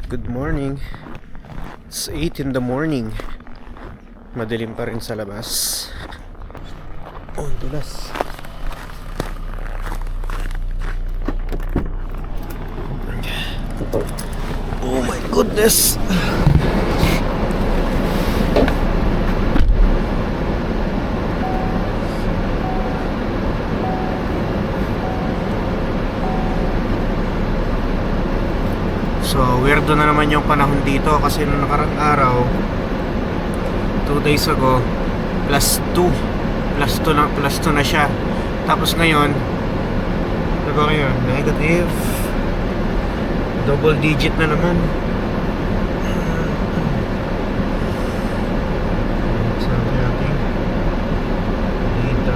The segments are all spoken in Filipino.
Good morning. It's 8 in the morning. Madilim pa rin sa labas. Oh, ang dulas. Oh my goodness. So, weirdo na naman yung panahon dito kasi nung nakarang araw 2 days ago +2 na siya. Tapos ngayon ano ba ngayon? Negative double digit na naman. Sabi natin dito.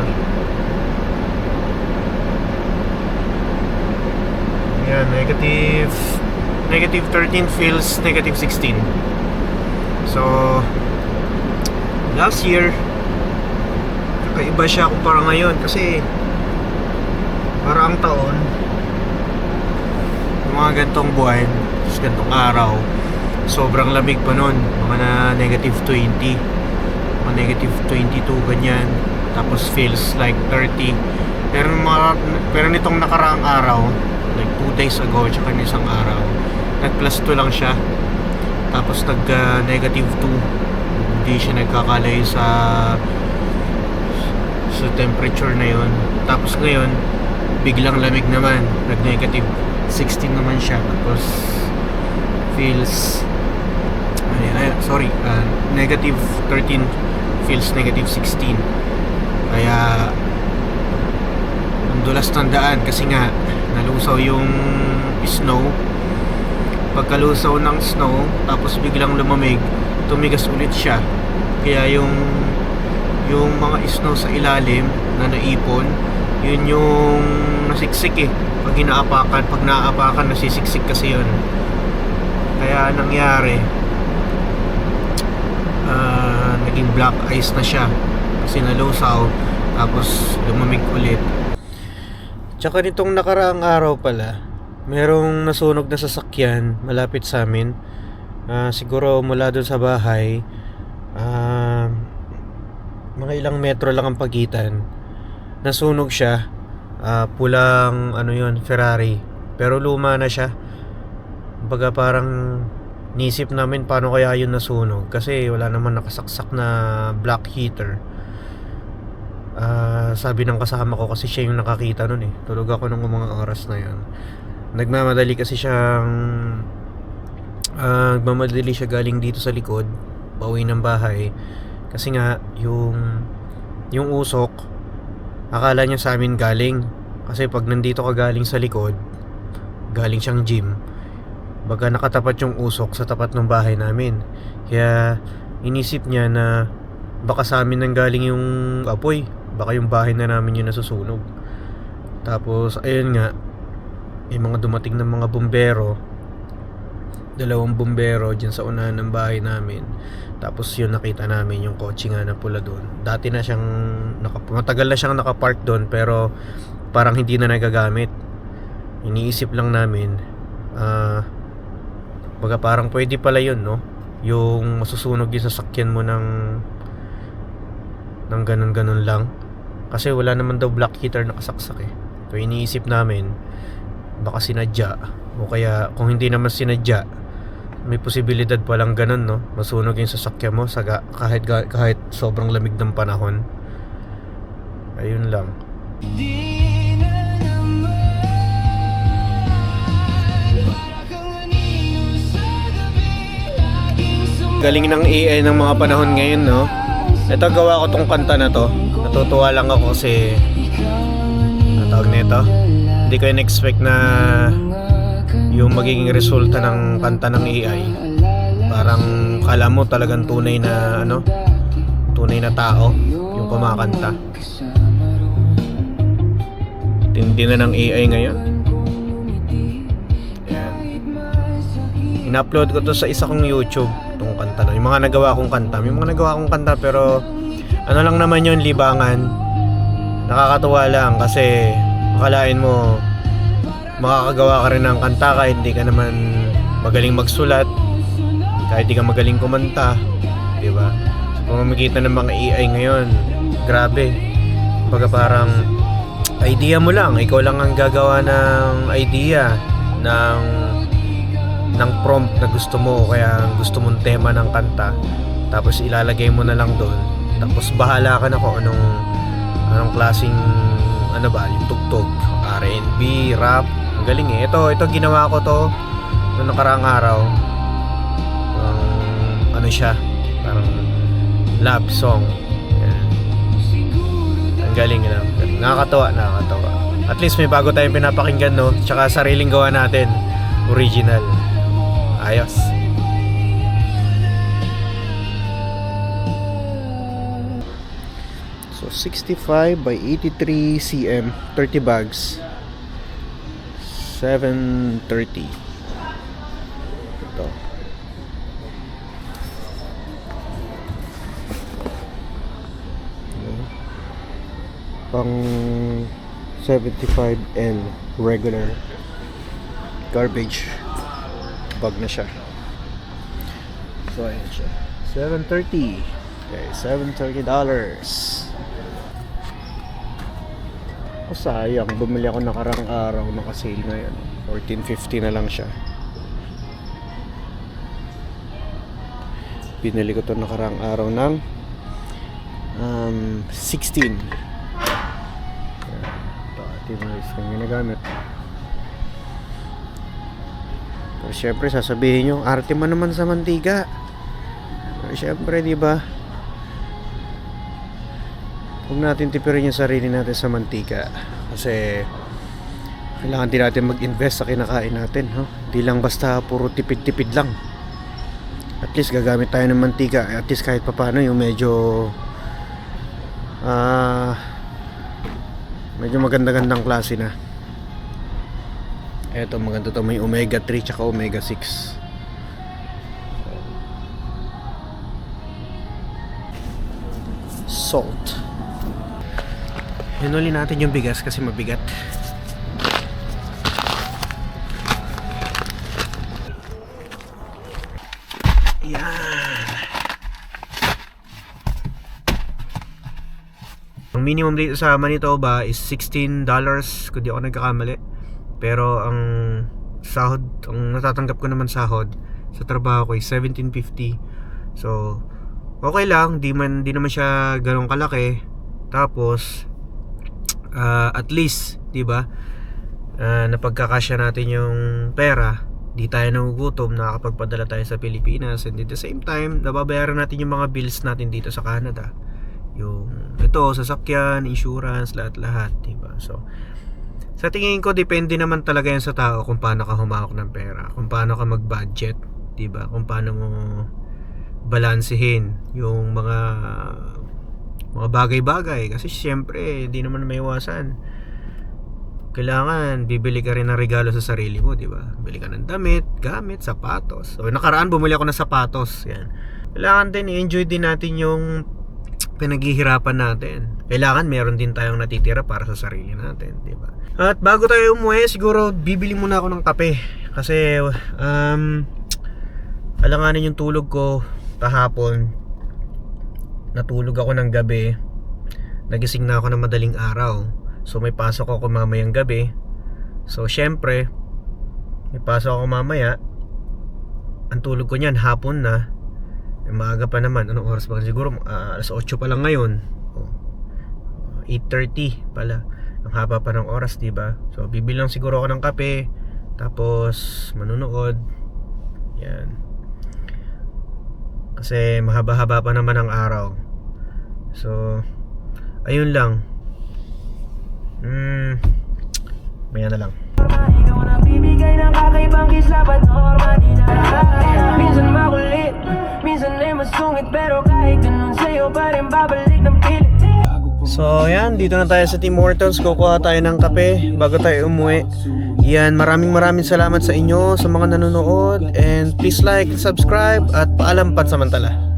Yan, negative 13 feels negative 16. So last year kakaiba siya kumpara ngayon kasi para ang taon yung mga gantong buwan, gantong araw, sobrang lamig pa nun, mga na negative 20, mga negative 22 ganyan, tapos feels like 30. Pero nitong nakaraang araw, like 2 days ago tsaka isang araw, nag +2 lang siya, tapos nag negative 2. Hindi siya nagkakalay sa temperature na yon. Tapos ngayon biglang lamig naman, nag negative 16 naman siya, tapos feels negative 13 feels negative 16. Kaya ang dulas ng daan kasi nga nalusaw yung snow. Pagkalusaw ng snow tapos biglang lumamig, tumigas ulit siya. Kaya yung mga snow sa ilalim na naipon, yun yung nasiksik eh. Pag naapakan nasisiksik kasi yun. Kaya nangyari naging black ice na siya kasi nalusaw tapos lumamig ulit. Tsaka nitong nakaraang araw pala, merong nasunog na sasakyan malapit sa amin. Siguro mula doon sa bahay, mga ilang metro lang ang pagitan. Nasunog siya. Pulang Ferrari, pero luma na siya. Baga parang nisip namin paano kaya yun nasunog kasi wala naman nakasaksak na black heater. Sabi ng kasama ko kasi siya yung nakakita nun eh. Tulog ako nung mga oras na yun. Nagmamadali siya galing dito sa likod, pauwi ng bahay. Kasi nga yung usok, akala niya sa amin galing. Kasi pag nandito ka galing sa likod, galing siyang gym, baga nakatapat yung usok sa tapat ng bahay namin. Kaya inisip niya na baka sa amin nang galing yung apoy, baka yung bahay na namin yung nasusunog. Tapos ayun nga, may mga dumating ng mga bumbero, 2 bumbero dyan sa unahan ng bahay namin. Tapos yun, nakita namin yung kotse nga na pula doon. Dati na siyang matagal na siyang nakapark doon, pero parang hindi na nagagamit. Iniisip lang namin, baga parang pwede pala yun, no? Yung masusunog yung sasakyan mo ng ganun lang. Kasi wala naman daw black heater nakasaksak eh. So iniisip namin, baka sinadya, o kaya kung hindi naman sinadya, may posibilidad palang ganun, no? Masunog yung sasakyan mo kahit sobrang lamig ng panahon. Ayun lang. Galing ng AI ng mga panahon ngayon, no? Ito, gawa ko tong kanta na to. Natutuwa lang ako kasi natawag nito, hindi ko in-expect na yung magiging resulta ng kanta ng AI. Parang kala mo talagang tunay na tao yung kumakanta. Tindi na ng AI ngayon. Ayan. In-upload ko to sa isa kong YouTube, tong kanta na. Yung mga nagawa kong kanta, pero ano lang naman yun, libangan. Nakakatuwa lang kasi akalain mo makakagawa ka rin ng kanta kahit hindi ka naman magaling magsulat, kahit di ka magaling kumanta, di ba? Sa pamamagitan ng mga AI ngayon, grabe. Baga parang idea mo lang, ikaw lang ang gagawa ng idea ng prompt na gusto mo o kaya gusto mong tema ng kanta, tapos ilalagay mo na lang doon, tapos bahala ka na kung anong klaseng yung tugtog, R&B, rap. Ang galing eh. Ito ginawa ko to noong nakaraang araw. Siya parang love song. Yan. Ang galing na. Nakakatawa. At least may bago tayong pinapakinggan, no? Tsaka sariling gawa natin, original. Ayos. So 65 by 83 cm, 30 bags, 730. Ito. Pang 75L regular garbage bag na siya. So ayan siya, 730. Okay, $730. Sayang, bumili ako nakarang araw, naka-sale ngayon, $14.50 na lang siya. Binili ko to nakarang araw ng 16. Ito yung ginagamit. Pero syempre sasabihin nyo, arte mo naman sa mantika. Pero syempre, di ba, huwag natin tipirin yung sarili natin sa mantika, kasi kailangan din natin mag-invest sa kinakain natin, no? Di lang basta puro tipid-tipid lang. At least gagamit tayo ng mantika, at least kahit papano yung medyo maganda-gandang klase na. Eto, maganda to, may omega 3 tsaka omega 6. Salt. Hinuli natin yung bigas kasi mabigat. Yan. Ang minimum dito sa Manitoba is $16 kung di ako nagkakamali. Pero ang sahod, ang natatanggap ko naman sahod sa trabaho ko is $17.50. So okay lang, di naman siya ganun kalaki. Tapos at least, di ba, napagkakasya natin yung pera, di tayo nagugutom, nakakapagpadala tayo sa Pilipinas, and at the same time nababayaran natin yung mga bills natin dito sa Canada, yung sasakyan, insurance, lahat, di ba? So sa tingin ko, depende naman talaga yan sa tao kung paano ka humawak ng pera, kung paano ka mag-budget, di ba? Kung paano mo balansehin yung mga bagay-bagay, kasi syempre hindi naman maiwasan, kailangan bibili ka rin ng regalo sa sarili mo, di ba? Bili ka ng damit, gamit, sapatos. So nakaraan bumili ako ng sapatos. Yan. Kailangan din i-enjoy din natin yung pinaghihirapan natin. Kailangan meron din tayong natitira para sa sarili natin, di ba? At bago tayo umuwi, siguro bibili muna ako ng kape, kasi alanganin yung tulog ko kahapon. Natulog ako ng gabi, nagising na ako ng madaling araw. So may pasok ako mamayang gabi. So syempre, may pasok ako mamaya. Ang tulog ko niyan hapon na. Maaga pa naman. Anong oras ba? Siguro alas 8 pa lang ngayon. 8:30 pala. Ang haba pa ng oras, diba? So bibili lang siguro ako ng kape, tapos manunood. Yan. Kasi mahaba-haba pa naman ang araw. So ayun lang. Maya na lang. Ikaw na bibigay ng kakaibang kisla, ba't norma di na minsan makulit, minsan ay masungit, pero kahit ganun sa'yo pa rin babalik ng pilit. So yan, dito na tayo sa Tim Hortons. Kukuha tayo ng kape bago tayo umuwi. Yan, maraming salamat sa inyo, sa mga nanonood. And please like, subscribe, at paalam pansamantala.